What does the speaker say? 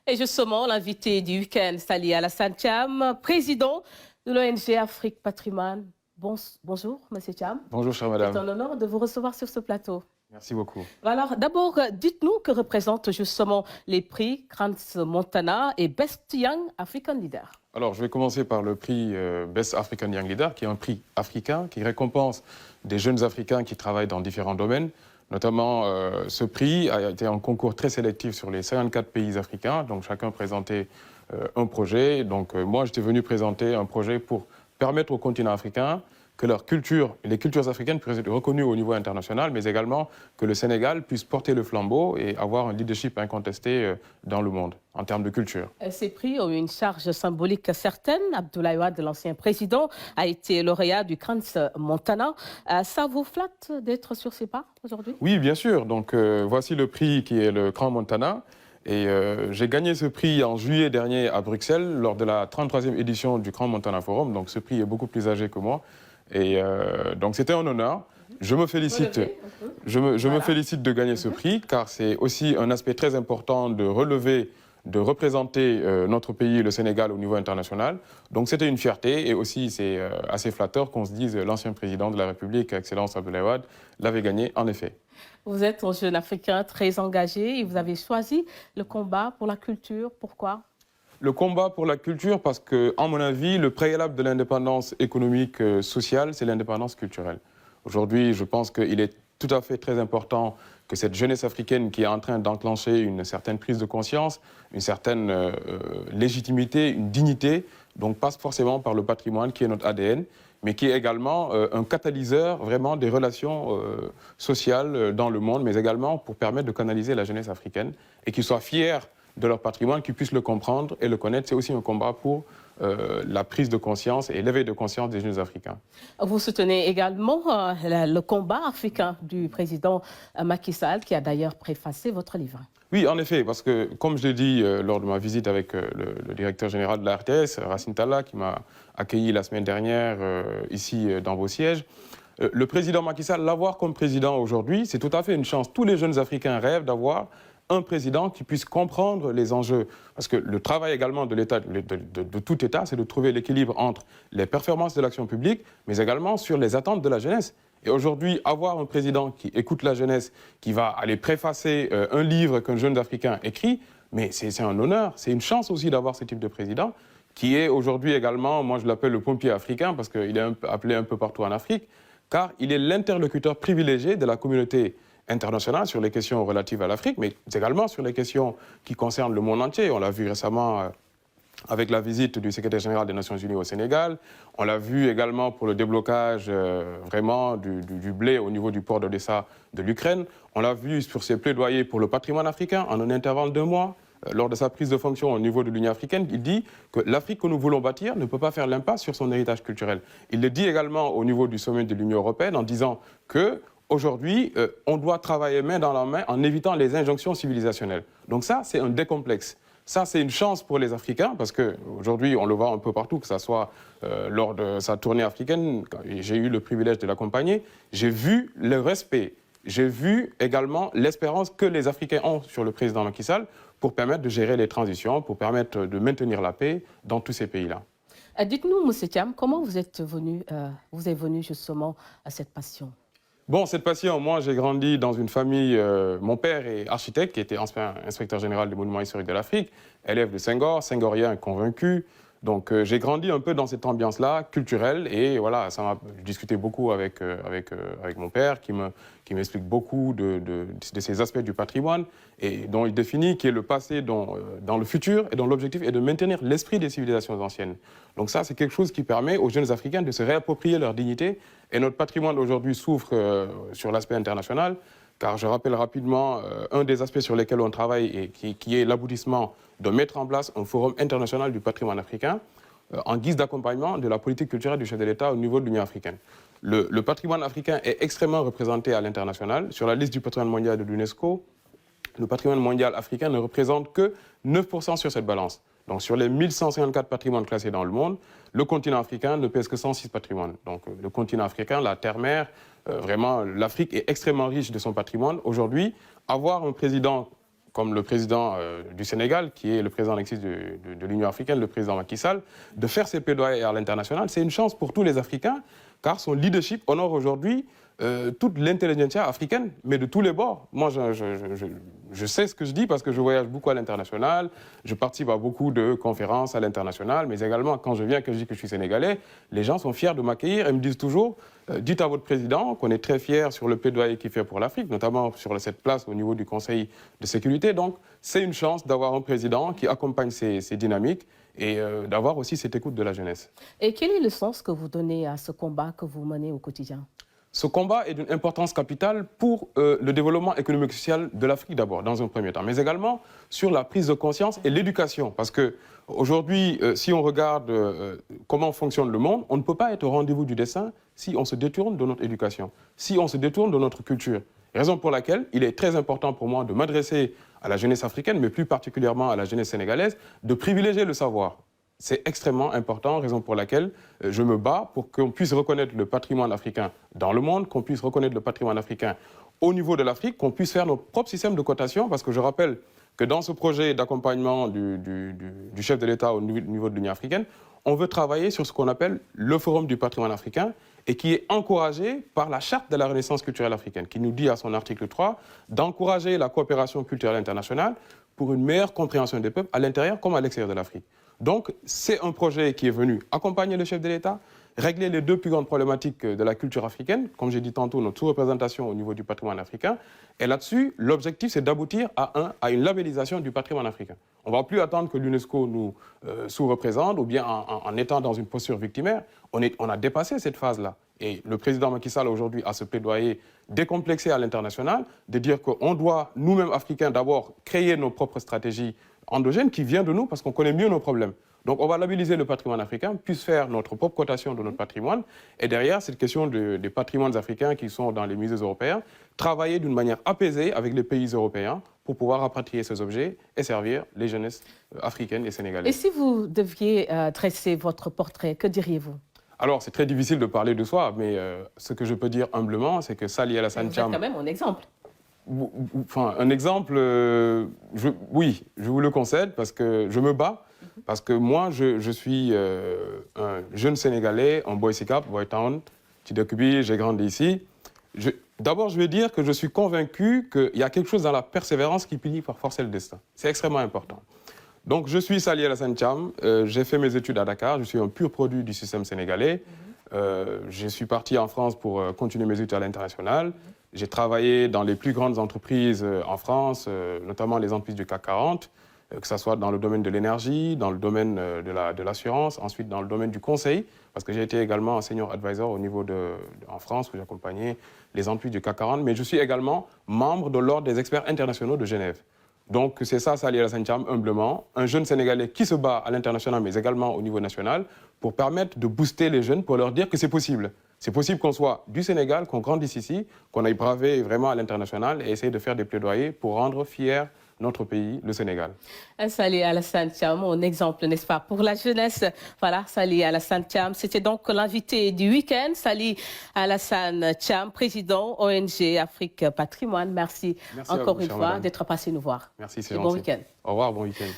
Et justement, l'invité du week-end, Sali Alassane Thiam, président de l'ONG Afrique Patrimoine. Bonjour, Monsieur Thiam. Bonjour, chère madame. C'est un honneur de vous recevoir sur ce plateau. Merci beaucoup. Alors, d'abord, dites-nous que représentent justement les prix Crans Montana et Best Young African Leader. Alors, je vais commencer par le prix Best African Young Leader, qui est un prix africain qui récompense des jeunes Africains qui travaillent dans différents domaines. Notamment, ce prix a été un concours très sélectif sur les 54 pays africains. Donc, chacun présentait un projet. Donc, moi, j'étais venu présenter un projet pour permettre au continent africain que leur culture, les cultures africaines puissent être reconnues au niveau international, mais également que le Sénégal puisse porter le flambeau et avoir un leadership incontesté dans le monde en termes de culture. Ces prix ont eu une charge symbolique certaine. Abdoulaye Wade, l'ancien président, a été lauréat du Crans Montana. Ça vous flatte d'être sur ces pas aujourd'hui? Oui, bien sûr. Donc, voici le prix qui est le Crans Montana. Et j'ai gagné ce prix en juillet dernier à Bruxelles lors de la 33e édition du Crans Montana Forum. Donc, ce prix est beaucoup plus âgé que moi. Et donc c'était un honneur. Je me félicite, me félicite de gagner ce prix, car c'est aussi un aspect très important de relever, de représenter notre pays, le Sénégal, au niveau international. Donc c'était une fierté et aussi c'est assez flatteur qu'on se dise l'ancien président de la République, Excellence Abdoulaye Wade, l'avait gagné en effet. Vous êtes un jeune Africain très engagé et vous avez choisi le combat pour la culture. Pourquoi ? Le combat pour la culture parce que, à mon avis, le préalable de l'indépendance économique, sociale, c'est l'indépendance culturelle. Aujourd'hui, je pense qu'il est tout à fait très important que cette jeunesse africaine qui est en train d'enclencher une certaine prise de conscience, une certaine légitimité, une dignité, donc passe forcément par le patrimoine qui est notre ADN, mais qui est également un catalyseur vraiment des relations sociales dans le monde, mais également pour permettre de canaliser la jeunesse africaine et qu'ils soient fiers de leur patrimoine, qu'ils puissent le comprendre et le connaître. C'est aussi un combat pour la prise de conscience et l'éveil de conscience des jeunes Africains. Vous soutenez également le combat africain du président Macky Sall, qui a d'ailleurs préfacé votre livre. Oui, en effet, parce que, comme je l'ai dit lors de ma visite avec le directeur général de la RTS, Racine Talla, qui m'a accueilli la semaine dernière ici dans vos sièges, le président Macky Sall, l'avoir comme président aujourd'hui, c'est tout à fait une chance. Tous les jeunes Africains rêvent d'avoir un président qui puisse comprendre les enjeux. Parce que le travail également de l'État, de tout État, c'est de trouver l'équilibre entre les performances de l'action publique, mais également sur les attentes de la jeunesse. Et aujourd'hui, avoir un président qui écoute la jeunesse, qui va aller préfacer un livre qu'un jeune Africain écrit, mais c'est un honneur, c'est une chance aussi d'avoir ce type de président, qui est aujourd'hui également, moi je l'appelle le pompier africain, parce qu'il est appelé un peu partout en Afrique, car il est l'interlocuteur privilégié de la communauté internationale sur les questions relatives à l'Afrique, mais également sur les questions qui concernent le monde entier. On l'a vu récemment avec la visite du secrétaire général des Nations Unies au Sénégal. On l'a vu également pour le déblocage vraiment du blé au niveau du port d'Odessa de l'Ukraine. On l'a vu sur ses plaidoyers pour le patrimoine africain en un intervalle d'1 mois. Lors de sa prise de fonction au niveau de l'Union africaine, il dit que l'Afrique que nous voulons bâtir ne peut pas faire l'impasse sur son héritage culturel. Il le dit également au niveau du sommet de l'Union européenne en disant que aujourd'hui, on doit travailler main dans la main en évitant les injonctions civilisationnelles. Donc ça, c'est un décomplexe. Ça, c'est une chance pour les Africains, parce qu'aujourd'hui, on le voit un peu partout, que ce soit lors de sa tournée africaine, j'ai eu le privilège de l'accompagner, j'ai vu le respect, j'ai vu également l'espérance que les Africains ont sur le président Macky Sall pour permettre de gérer les transitions, pour permettre de maintenir la paix dans tous ces pays-là. Dites-nous, M. Thiam, comment vous êtes venu justement à cette passion ? Bon, cette passion, moi j'ai grandi dans une famille, mon père est architecte, qui était inspecteur général des monuments historiques de l'Afrique, élève de Senghor, senghorien convaincu. Donc j'ai grandi un peu dans cette ambiance-là, culturelle, et voilà, ça m'a discuté beaucoup avec mon père, qui m'explique beaucoup de ces aspects du patrimoine, et dont il définit qui est le passé dans le futur, et dont l'objectif est de maintenir l'esprit des civilisations anciennes. Donc ça, c'est quelque chose qui permet aux jeunes Africains de se réapproprier leur dignité, et notre patrimoine aujourd'hui souffre sur l'aspect international, car je rappelle rapidement un des aspects sur lesquels on travaille et qui est l'aboutissement de mettre en place un forum international du patrimoine africain en guise d'accompagnement de la politique culturelle du chef de l'État au niveau de l'Union africaine. Le patrimoine africain est extrêmement représenté à l'international. Sur la liste du patrimoine mondial de l'UNESCO, le patrimoine mondial africain ne représente que 9% sur cette balance. Donc sur les 1154 patrimoines classés dans le monde, le continent africain ne pèse que 106 patrimoines. Donc le continent africain, la terre-mère, vraiment l'Afrique est extrêmement riche de son patrimoine. Aujourd'hui, avoir un président comme le président du Sénégal, qui est le président en exercice de l'Union africaine, le président Macky Sall, de faire ses plaidoyers à l'international. C'est une chance pour tous les Africains, car son leadership honore aujourd'hui toute l'intelligentsia africaine, mais de tous les bords. Moi, je sais ce que je dis parce que je voyage beaucoup à l'international, je participe à beaucoup de conférences à l'international, mais également quand je viens, que je dis que je suis sénégalais, les gens sont fiers de m'accueillir et me disent toujours dites à votre président qu'on est très fiers sur le plaidoyer qu'il fait pour l'Afrique, notamment sur cette place au niveau du Conseil de sécurité. Donc, c'est une chance d'avoir un président qui accompagne ces dynamiques et d'avoir aussi cette écoute de la jeunesse. Et quel est le sens que vous donnez à ce combat que vous menez au quotidien ? Ce combat est d'une importance capitale pour le développement économique et social de l'Afrique d'abord, dans un premier temps, mais également sur la prise de conscience et l'éducation. Parce qu'aujourd'hui, si on regarde comment fonctionne le monde, on ne peut pas être au rendez-vous du destin si on se détourne de notre éducation, si on se détourne de notre culture. Raison pour laquelle il est très important pour moi de m'adresser à la jeunesse africaine, mais plus particulièrement à la jeunesse sénégalaise, de privilégier le savoir. C'est extrêmement important, raison pour laquelle je me bats pour qu'on puisse reconnaître le patrimoine africain dans le monde, qu'on puisse reconnaître le patrimoine africain au niveau de l'Afrique, qu'on puisse faire nos propres systèmes de cotation, parce que je rappelle que dans ce projet d'accompagnement du chef de l'État au niveau de l'Union africaine, on veut travailler sur ce qu'on appelle le Forum du patrimoine africain et qui est encouragé par la Charte de la Renaissance culturelle africaine, qui nous dit à son article 3 d'encourager la coopération culturelle internationale pour une meilleure compréhension des peuples à l'intérieur comme à l'extérieur de l'Afrique. Donc, c'est un projet qui est venu accompagner le chef de l'État, régler les deux plus grandes problématiques de la culture africaine, comme j'ai dit tantôt, notre sous-représentation au niveau du patrimoine africain. Et là-dessus, l'objectif, c'est d'aboutir à une labellisation du patrimoine africain. On ne va plus attendre que l'UNESCO nous sous-représente ou bien en étant dans une posture victimaire. On a dépassé cette phase-là. Et le président Macky Sall aujourd'hui a ce plaidoyer décomplexé à l'international, de dire qu'on doit, nous-mêmes Africains, d'abord créer nos propres stratégies endogènes qui viennent de nous parce qu'on connaît mieux nos problèmes. Donc on va labelliser le patrimoine africain, puisse faire notre propre cotation de notre patrimoine. Et derrière, cette question des patrimoines africains qui sont dans les musées européens, travailler d'une manière apaisée avec les pays européens pour pouvoir rapatrier ces objets et servir les jeunesses africaines et sénégalaises. Et si vous deviez dresser votre portrait, que diriez-vous ? Alors, c'est très difficile de parler de soi, mais ce que je peux dire humblement, c'est que Sali Alassane Thiam... Vous êtes quand même un exemple. Enfin, un exemple, oui, je vous le concède parce que je me bats. Parce que moi, je suis un jeune Sénégalais, un boy Sicap, boy town, Tidekubi, j'ai grandi ici. D'abord, je vais dire que je suis convaincu qu'il y a quelque chose dans la persévérance qui finit par forcer le destin. C'est extrêmement important. Donc, je suis Sali Alassane Thiam, j'ai fait mes études à Dakar, je suis un pur produit du système sénégalais. Je suis parti en France pour continuer mes études à l'international. J'ai travaillé dans les plus grandes entreprises en France, notamment les entreprises du CAC 40, que ce soit dans le domaine de l'énergie, dans le domaine de l'assurance, ensuite dans le domaine du conseil, parce que j'ai été également un senior advisor au niveau en France, où j'accompagnais les entreprises du CAC 40, mais je suis également membre de l'Ordre des experts internationaux de Genève. Donc c'est ça, Sali Alassane Thiam, humblement, un jeune Sénégalais qui se bat à l'international, mais également au niveau national, pour permettre de booster les jeunes, pour leur dire que c'est possible. C'est possible qu'on soit du Sénégal, qu'on grandisse ici, qu'on aille braver vraiment à l'international et essayer de faire des plaidoyers pour rendre fier notre pays, le Sénégal. Sali Alassane Thiam, un exemple, n'est-ce pas, pour la jeunesse. Voilà, Sali Alassane Thiam, c'était donc l'invité du week-end. Sali Alassane Thiam, président ONG Afrique Patrimoine. Merci encore une fois d'être passé nous voir. Merci, c'est gentil. Bon week-end. Au revoir, bon week-end.